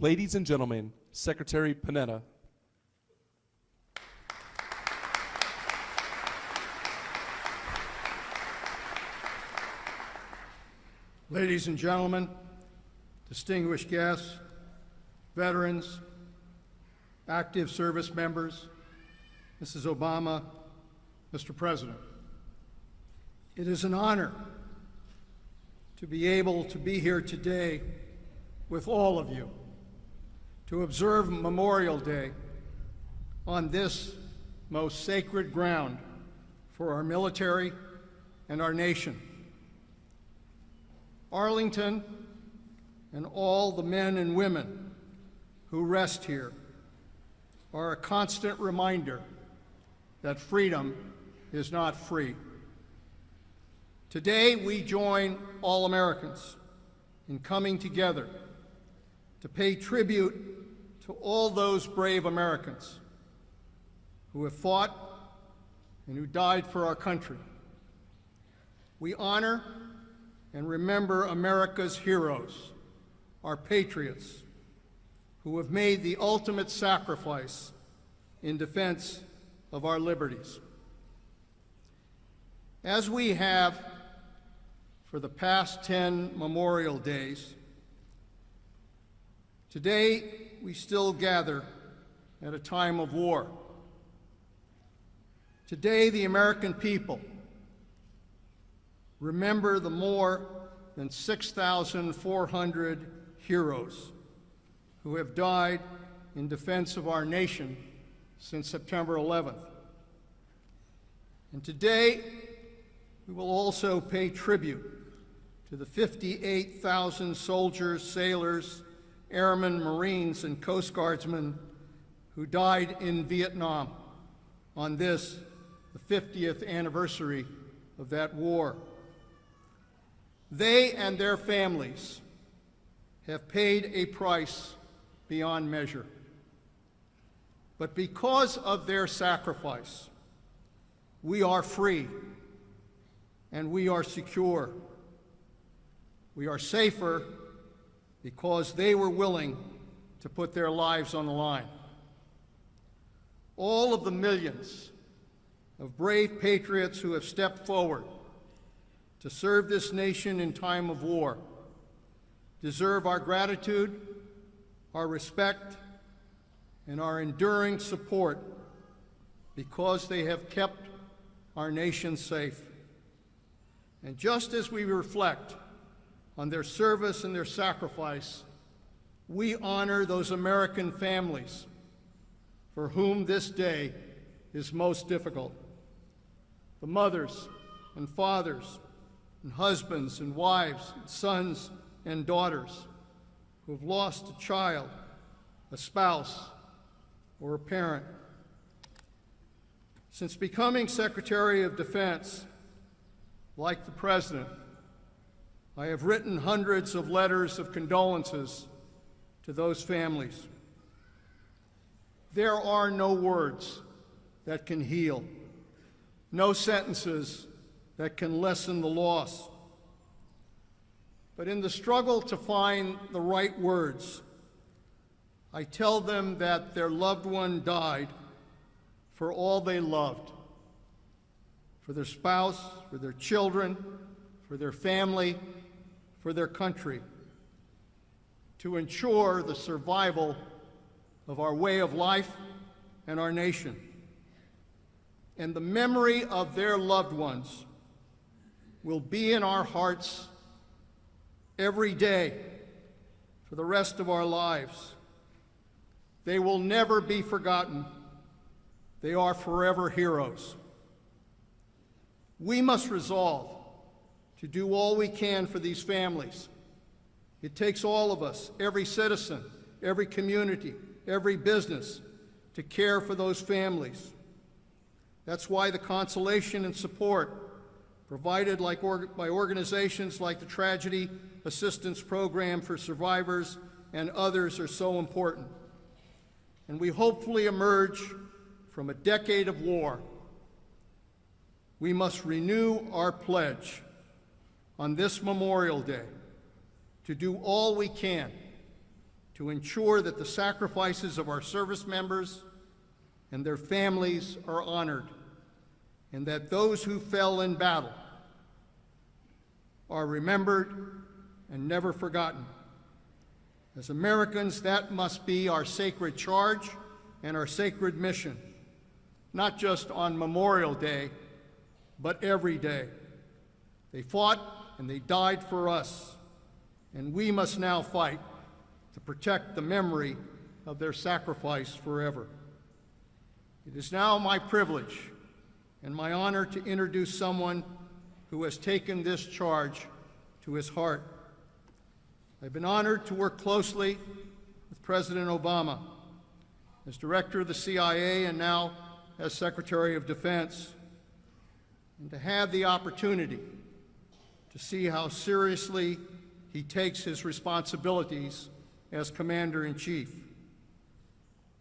Ladies and gentlemen, Secretary Panetta. Ladies and gentlemen, distinguished guests, veterans, active service members, Mrs. Obama, Mr. President, it is an honor to be able to be here today with all of you to observe Memorial Day on this most sacred ground for our military and our nation. Arlington and all the men and women who rest here are a constant reminder that freedom is not free. Today, we join all Americans in coming together to pay tribute to all those brave Americans who have fought and who died for our country. We honor and remember America's heroes, our patriots, who have made the ultimate sacrifice in defense of our liberties. As we have for the past 10 Memorial Days, today we still gather at a time of war. Today, the American people remember the more than 6,400 heroes who have died in defense of our nation since September 11th. And today, we will also pay tribute to the 58,000 soldiers, sailors, airmen, Marines, and Coast Guardsmen who died in Vietnam on this, the 50th anniversary of that war. They and their families have paid a price beyond measure. But because of their sacrifice, we are free and we are secure. We are safer because they were willing to put their lives on the line. All of the millions of brave patriots who have stepped forward to serve this nation in time of war deserve our gratitude, our respect, and our enduring support because they have kept our nation safe. And just as we reflect on their service and their sacrifice, we honor those American families for whom this day is most difficult. The mothers and fathers and husbands and wives and sons and daughters who have lost a child, a spouse, or a parent. Since becoming Secretary of Defense, like the President, I have written hundreds of letters of condolences to those families. There are no words that can heal, no sentences that can lessen the loss. But in the struggle to find the right words, I tell them that their loved one died for all they loved, for their spouse, for their children, for their family, for their country, to ensure the survival of our way of life and our nation. And the memory of their loved ones will be in our hearts every day for the rest of our lives. They will never be forgotten. They are forever heroes. We must resolve to do all we can for these families. It takes all of us, every citizen, every community, every business, to care for those families. That's why the consolation and support provided by organizations like the Tragedy Assistance Program for Survivors and others are so important. And we hopefully emerge from a decade of war. We must renew our pledge on this Memorial Day to do all we can to ensure that the sacrifices of our service members and their families are honored, and that those who fell in battle are remembered and never forgotten. As Americans, that must be our sacred charge and our sacred mission, not just on Memorial Day, but every day. They fought and they died for us, and we must now fight to protect the memory of their sacrifice forever. It is now my privilege and my honor to introduce someone who has taken this charge to his heart. I've been honored to work closely with President Obama as Director of the CIA and now as Secretary of Defense, and to have the opportunity to see how seriously he takes his responsibilities as Commander-in-Chief.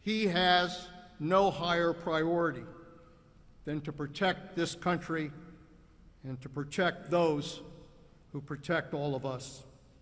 He has no higher priority than to protect this country and to protect those who protect all of us.